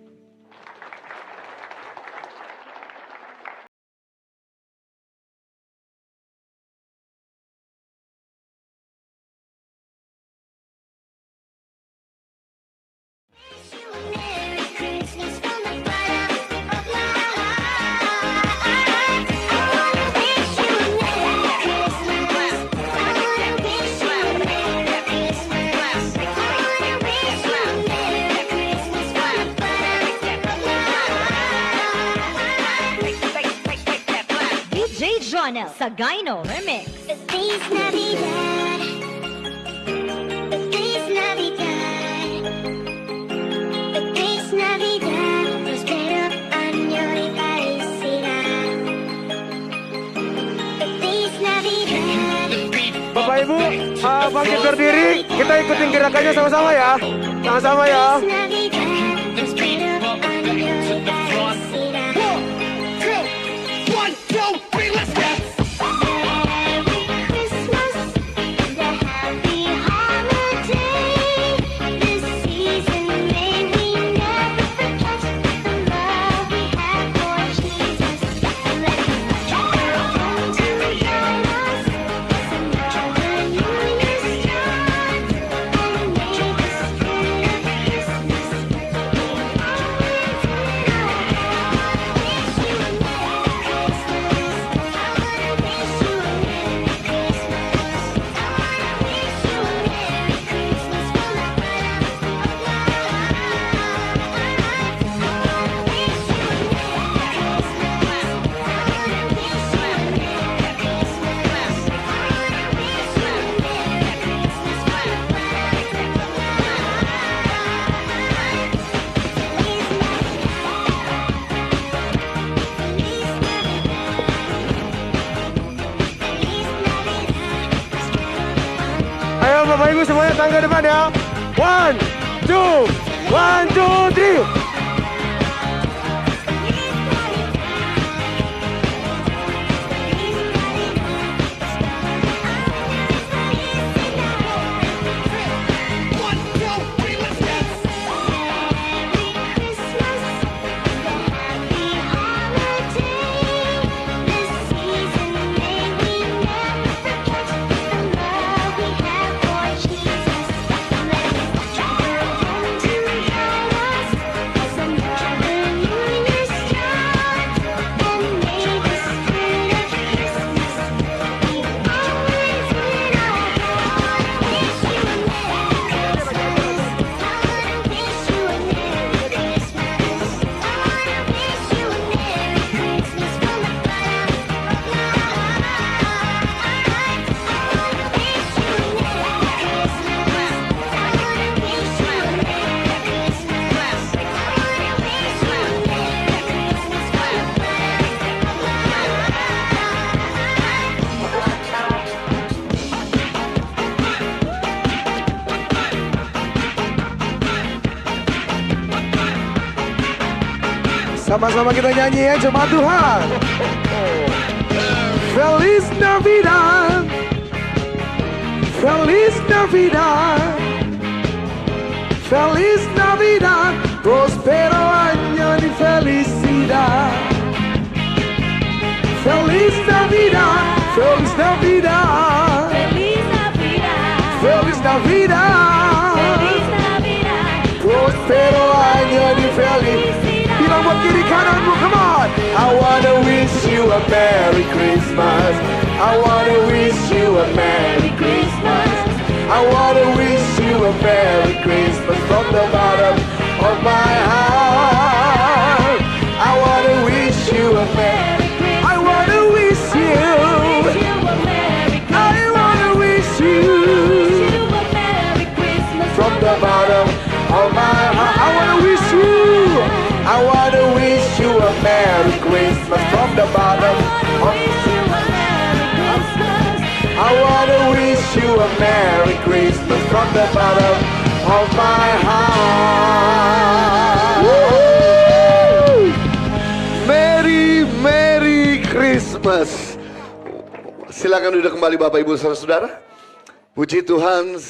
Sagayno Remix. Feliz Navidad. Feliz Navidad. Feliz Navidad. Prospero año y felicidad. Feliz Navidad. Bapak Ibu, bangkit berdiri, kita ikutin gerakannya sama-sama ya. Sama-sama ya. Feliz Navidad. Prospero año y felicidad. Christmas Ibu semuanya tangga depan ya. 1, 2, 1, 2, 3. Sama-sama kita nyanyi ya jemaat Tuhan. Feliz Navidad, Feliz Navidad, Feliz Navidad, prospero año de felicidad. Feliz Navidad, Feliz Navidad, Feliz Navidad, Feliz Navidad, Feliz Navidad, prospero año de felicidad. Bilang buat kiri kananmu, come on. I wanna wish you a Merry Christmas. I wanna wish you a Merry Christmas. I wanna wish you a Merry Christmas from the bottom of my heart. I wanna wish you a Merry Christmas. I wanna wish you. I wanna wish you from the bottom of my heart. I wanna wish you. I wanna wish you a Merry Christmas from the bottom of I wanna wish you a Merry Christmas from the bottom of my heart. Woo! Merry Christmas. Silakan duduk kembali Bapak Ibu Saudara-saudara. Puji Tuhan.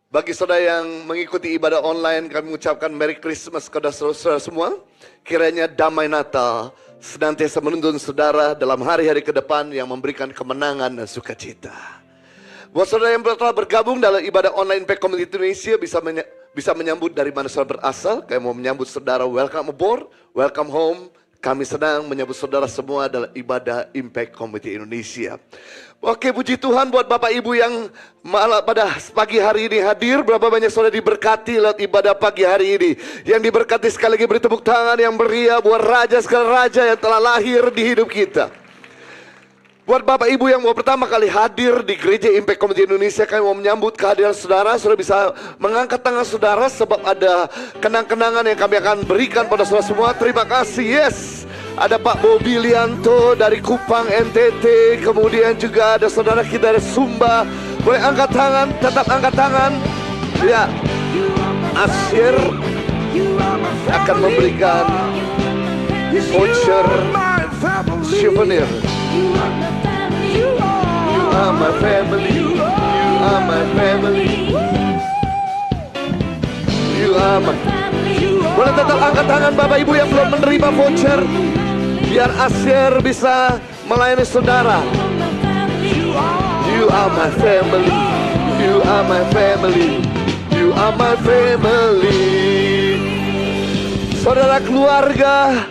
Bagi saudara yang mengikuti ibadah online, kami mengucapkan Merry Christmas kepada saudara-saudara semua. Kiranya damai Natal senantiasa menuntun saudara dalam hari-hari ke depan yang memberikan kemenangan dan sukacita. Buat saudara yang telah bergabung dalam ibadah online Impact Community Indonesia bisa menyambut dari mana saudara berasal. Kami mau menyambut saudara welcome aboard, welcome home. Kami senang menyambut saudara semua dalam ibadah Impact Community Indonesia. Oke, puji Tuhan buat Bapak Ibu yang malah pada pagi hari ini hadir. Berapa banyak saudara diberkati lewat ibadah pagi hari ini. Yang diberkati sekali lagi beri tepuk tangan yang meriah buat Raja segala Raja yang telah lahir di hidup kita. Buat Bapak Ibu yang mau pertama kali hadir di Gereja Impact Community Indonesia, kami mau menyambut kehadiran saudara. Saudara bisa mengangkat tangan saudara sebab ada kenang-kenangan yang kami akan berikan pada saudara semua. Terima kasih, yes. Ada Pak Bobi Lianto dari Kupang NTT. Kemudian juga ada saudara kita dari Sumba. Boleh angkat tangan, tetap angkat tangan. Ya, Asyir akan memberikan voucher souvenir. You are my family. You are my family. You are my. Boleh tetap angkat tangan Bapak Ibu yang belum menerima voucher, biar Asyir bisa melayani saudara. You are my family. You are my family. You are my family. Saudara keluarga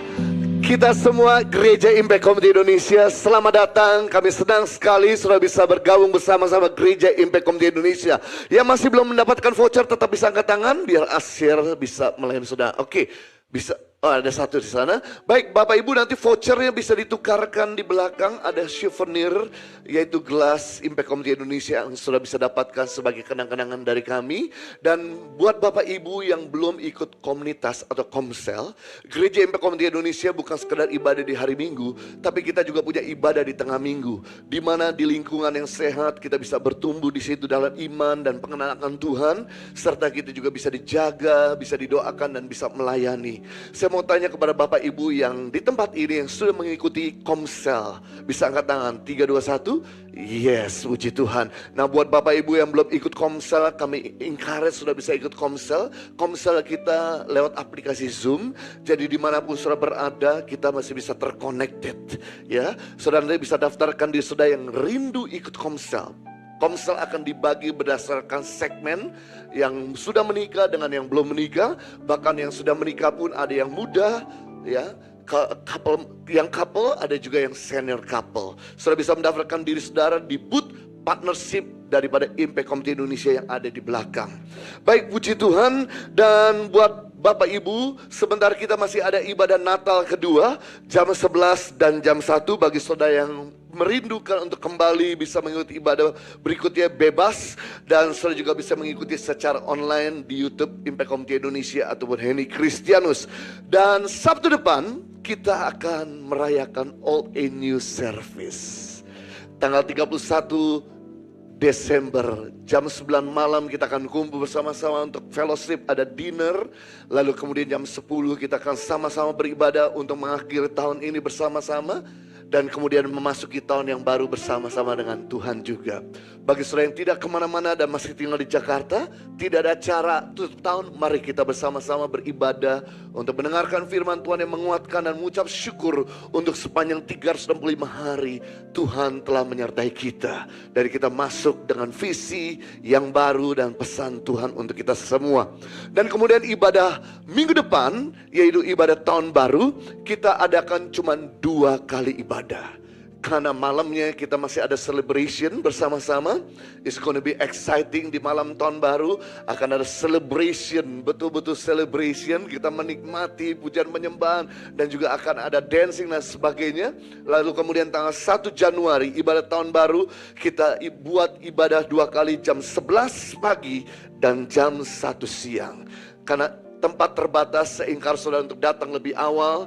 kita semua Gereja Impact Community Indonesia, selamat datang. Kami senang sekali sudah bisa bergabung bersama-sama Gereja Impact Community Indonesia. Yang masih belum mendapatkan voucher tetap bisa angkat tangan biar Asyir bisa melayani saudara. Oke, bisa. Oh, ada satu di sana. Baik, Bapak Ibu, nanti vouchernya bisa ditukarkan di belakang. Ada souvenir, yaitu gelas Impact Community Indonesia yang sudah bisa dapatkan sebagai kenang-kenangan dari kami. Dan buat Bapak Ibu yang belum ikut komunitas atau komsel, Gereja Impact Community Indonesia bukan sekedar ibadah di hari Minggu, tapi kita juga punya ibadah di tengah minggu, di mana di lingkungan yang sehat kita bisa bertumbuh di situ dalam iman dan pengenalan Tuhan, serta kita juga bisa dijaga, bisa didoakan dan bisa melayani. Saya mau tanya kepada Bapak Ibu yang di tempat ini yang sudah mengikuti komsel, bisa angkat tangan. 3, 2, 1. Yes, puji Tuhan. Nah, buat Bapak Ibu yang belum ikut komsel, kami encourage sudah bisa ikut komsel. Komsel kita lewat aplikasi Zoom. Jadi dimanapun saudara berada, kita masih bisa terconnected. Ya, saudara bisa daftarkan diri saudara yang rindu ikut komsel. Komsel akan dibagi berdasarkan segmen, yang sudah menikah dengan yang belum menikah, bahkan yang sudah menikah pun ada yang muda, ya, couple ada juga yang senior couple. Saudara bisa mendaftarkan diri saudara di booth partnership daripada Impact Community Indonesia yang ada di belakang. Baik, puji Tuhan. Dan buat Bapak Ibu, sebentar kita masih ada ibadah Natal kedua, jam 11 dan jam 1. Bagi saudara yang merindukan untuk kembali bisa mengikuti ibadah berikutnya bebas. Dan saudara juga bisa mengikuti secara online di YouTube Impact Community Indonesia ataupun Henny Kristianus. Dan Sabtu depan kita akan merayakan Old and New Service. Tanggal 31 Desember jam 9 malam kita akan kumpul bersama-sama untuk fellowship, ada dinner. Lalu kemudian jam 10 kita akan sama-sama beribadah untuk mengakhiri tahun ini bersama-sama. Dan kemudian memasuki tahun yang baru bersama-sama dengan Tuhan juga. Bagi saudara yang tidak kemana-mana dan masih tinggal di Jakarta, tidak ada cara tutup tahun, mari kita bersama-sama beribadah untuk mendengarkan firman Tuhan yang menguatkan dan mengucap syukur untuk sepanjang 365 hari Tuhan telah menyertai kita. Dari kita masuk dengan visi yang baru dan pesan Tuhan untuk kita semua. Dan kemudian ibadah minggu depan, yaitu ibadah tahun baru, kita adakan cuma 2 kali ibadah. Karena malamnya kita masih ada celebration bersama-sama. It's gonna be exciting di malam tahun baru. Akan ada celebration, betul-betul celebration. Kita menikmati pujian penyembahan dan juga akan ada dancing dan sebagainya. Lalu kemudian tanggal 1 Januari ibadah tahun baru, kita buat ibadah 2 kali, jam 11 pagi dan jam 1 siang. Karena tempat terbatas, saya ingkar saudara untuk datang lebih awal,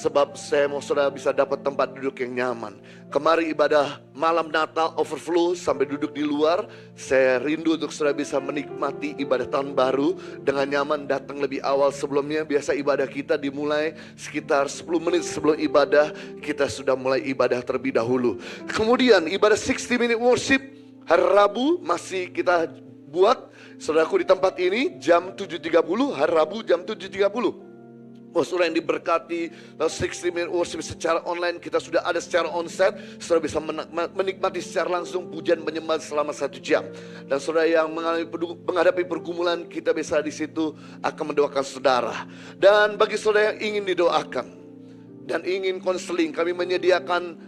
sebab saya mau saudara bisa dapat tempat duduk yang nyaman. Kemari ibadah malam Natal overflow sampai duduk di luar. Saya rindu untuk saudara bisa menikmati ibadah tahun baru dengan nyaman, datang lebih awal sebelumnya. Biasa ibadah kita dimulai sekitar 10 menit sebelum ibadah, kita sudah mulai ibadah terlebih dahulu. Kemudian ibadah 60 minute worship hari Rabu masih kita buat. Saudaraku di tempat ini jam 7.30, hari Rabu jam 7.30. Oh, saudara yang diberkati, lalu 60 minute worship secara online, kita sudah ada secara onsite. Saudara bisa menikmati secara langsung pujian penyembahan selama 1 jam. Dan saudara yang menghadapi pergumulan, kita bisa di situ akan mendoakan saudara. Dan bagi saudara yang ingin didoakan dan ingin konseling, kami menyediakan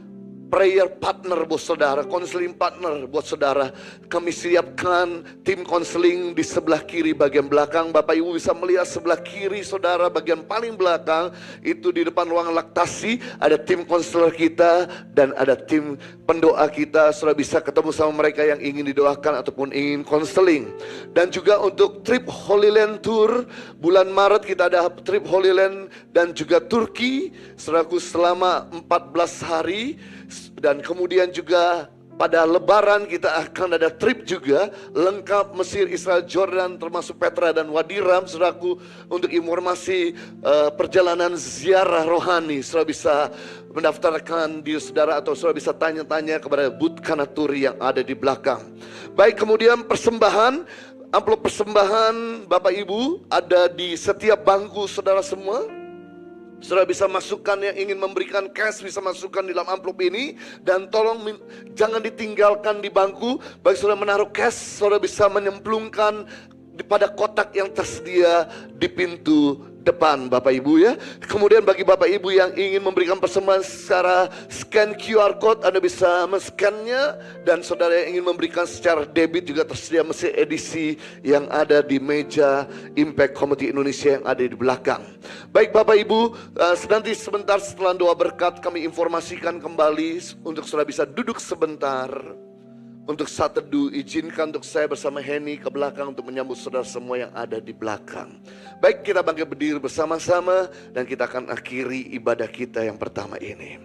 prayer partner buat saudara, konseling partner buat saudara. Kami siapkan tim konseling di sebelah kiri bagian belakang. Bapak Ibu bisa melihat sebelah kiri saudara bagian paling belakang, itu di depan ruang laktasi ada tim konselor kita dan ada tim pendoa kita. Saudara bisa ketemu sama mereka yang ingin didoakan ataupun ingin konseling. Dan juga untuk trip Holy Land Tour bulan Maret kita ada trip Holy Land dan juga Turki, saudaraku, selama 14 hari. Dan kemudian juga pada Lebaran kita akan ada trip juga lengkap Mesir, Israel, Jordan, termasuk Petra dan Wadi Ram, saudaraku. Untuk informasi perjalanan ziarah rohani, saudara bisa mendaftarkan diri saudara atau saudara bisa tanya-tanya kepada booth Kanaturi yang ada di belakang. Baik, kemudian persembahan, amplop persembahan Bapak Ibu ada di setiap bangku saudara semua. Saudara bisa masukkan, yang ingin memberikan cash bisa masukkan di dalam amplop ini. Dan tolong jangan ditinggalkan di bangku. Bagi saudara menaruh cash, saudara bisa menyemplungkan pada kotak yang tersedia di pintu depan Bapak Ibu ya. Kemudian bagi Bapak Ibu yang ingin memberikan persembahan secara scan QR code, Anda bisa men-scan-nya. Dan saudara yang ingin memberikan secara debit juga tersedia mesin edisi yang ada di meja Impact Community Indonesia yang ada di belakang. Baik Bapak Ibu, nanti sebentar setelah doa berkat kami informasikan kembali untuk saudara bisa duduk sebentar. Untuk saat teduh, izinkan untuk saya bersama Henny ke belakang untuk menyambut saudara semua yang ada di belakang. Baik, kita bangkit berdiri bersama-sama dan kita akan akhiri ibadah kita yang pertama ini.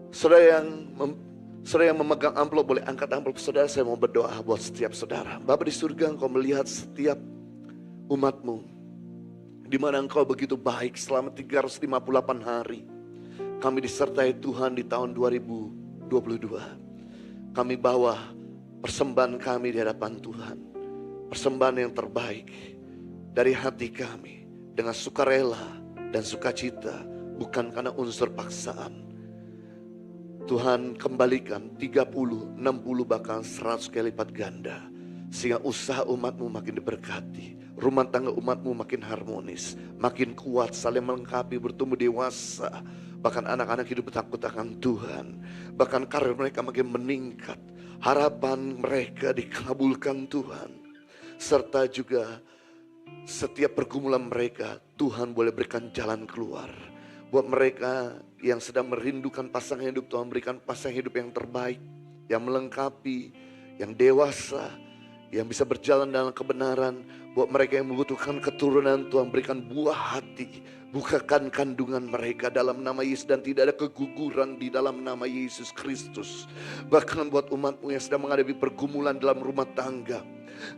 Saudara yang memegang amplop, boleh angkat amplop saudara. Saya mau berdoa buat setiap saudara. Bapa di surga, Engkau melihat setiap umat-Mu, di mana Engkau begitu baik selama 358 hari. Kami disertai Tuhan di tahun 2022. Kami bawa persembahan kami di hadapan Tuhan. Persembahan yang terbaik dari hati kami. Dengan sukarela dan sukacita. Bukan karena unsur paksaan. Tuhan kembalikan 30, 60 bahkan 100 kali lipat ganda. Sehingga usaha umat-Mu makin diberkati. Rumah tangga umat-Mu makin harmonis. Makin kuat, saling melengkapi, bertumbuh dewasa. Bahkan anak-anak hidup bertakut akan Tuhan. Bahkan karir mereka makin meningkat. Harapan mereka dikabulkan Tuhan. Serta juga setiap pergumulan mereka Tuhan boleh berikan jalan keluar. Buat mereka yang sedang merindukan pasangan hidup, Tuhan berikan pasangan hidup yang terbaik. Yang melengkapi, yang dewasa, yang bisa berjalan dalam kebenaran. Buat mereka yang membutuhkan keturunan, Tuhan berikan buah hati. Bukakan kandungan mereka dalam nama Yesus. Dan tidak ada keguguran di dalam nama Yesus Kristus. Bahkan buat umat-Mu yang sedang menghadapi pergumulan dalam rumah tangga.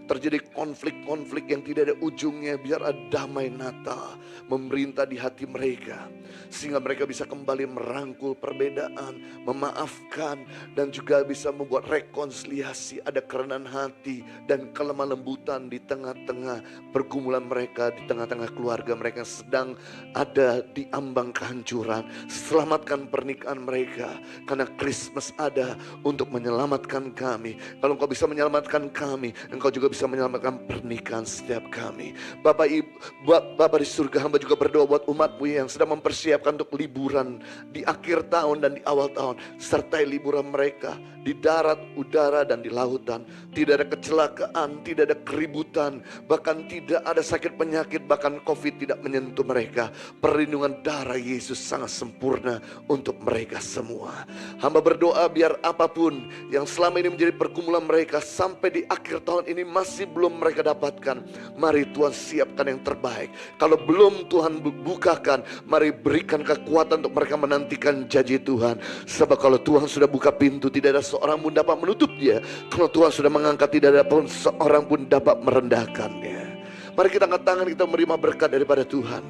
Terjadi konflik-konflik yang tidak ada ujungnya. Biar ada damai Natal memerintah di hati mereka. Sehingga mereka bisa kembali merangkul perbedaan. Memaafkan. Dan juga bisa membuat rekonsiliasi. Ada kerendahan hati dan kelemah lembutan di tengah-tengah pergumulan mereka. Di tengah-tengah keluarga mereka yang sedang ada di ambang kehancuran. Selamatkan pernikahan mereka. Karena Christmas ada untuk menyelamatkan kami. Kalau Engkau bisa menyelamatkan kami, Engkau juga bisa menyelamatkan pernikahan setiap kami. Bapak di surga, hamba juga berdoa buat umat-Mu yang sedang mempersiapkan untuk liburan di akhir tahun dan di awal tahun. Sertai liburan mereka di darat, udara, dan di lautan. Tidak ada kecelakaan, tidak ada keributan, bahkan tidak ada sakit penyakit, bahkan COVID tidak menyentuh mereka. Perlindungan darah Yesus sangat sempurna untuk mereka semua. Hamba berdoa biar apapun yang selama ini menjadi pergumulan mereka sampai di akhir tahun ini masih belum mereka dapatkan, mari Tuhan siapkan yang terbaik. Kalau belum Tuhan bukakan, mari berikan kekuatan untuk mereka menantikan janji Tuhan. Sebab kalau Tuhan sudah buka pintu, tidak ada seorang pun dapat menutupnya. Kalau Tuhan sudah mengangkat, tidak ada pun seorang pun dapat merendahkannya. Mari kita angkat tangan, kita menerima berkat daripada Tuhan.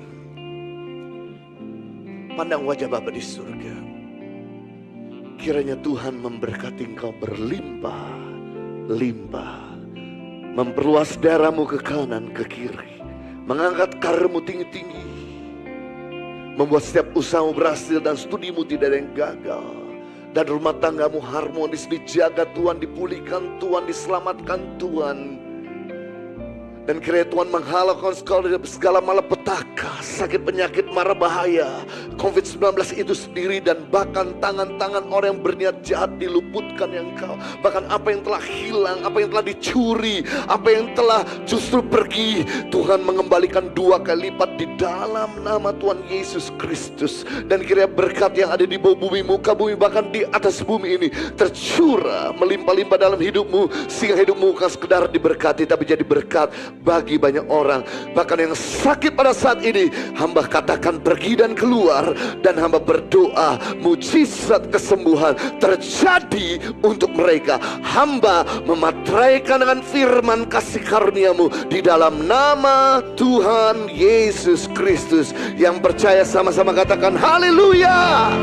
Pandang wajah Bapa di surga. Kiranya Tuhan memberkati engkau berlimpah-limpah. Memperluas daerahmu ke kanan, ke kiri. Mengangkat karirmu tinggi-tinggi. Membuat setiap usahamu berhasil dan studimu tidak ada yang gagal. Dan rumah tanggamu harmonis, dijaga Tuhan, dipulihkan Tuhan, diselamatkan Tuhan. Dan kiranya Tuhan menghalaukan segala malapetaka, sakit penyakit mara bahaya, COVID-19 itu sendiri, dan bahkan tangan-tangan orang yang berniat jahat diluputkan yang Engkau. Bahkan apa yang telah hilang, apa yang telah dicuri, apa yang telah justru pergi, Tuhan mengembalikan 2 kali lipat di dalam nama Tuhan Yesus Kristus. Dan kiranya berkat yang ada di bawah bumi, muka bumi, bahkan di atas bumi ini tercurah melimpah-limpah dalam hidupmu. Sehingga hidupmu bukan sekedar diberkati, tapi jadi berkat bagi banyak orang. Bahkan yang sakit pada saat ini, hamba katakan pergi dan keluar. Dan hamba berdoa mujizat kesembuhan terjadi untuk mereka. Hamba memateraikan dengan firman kasih karuniamu di dalam nama Tuhan Yesus Kristus. Yang percaya sama-sama katakan haleluya.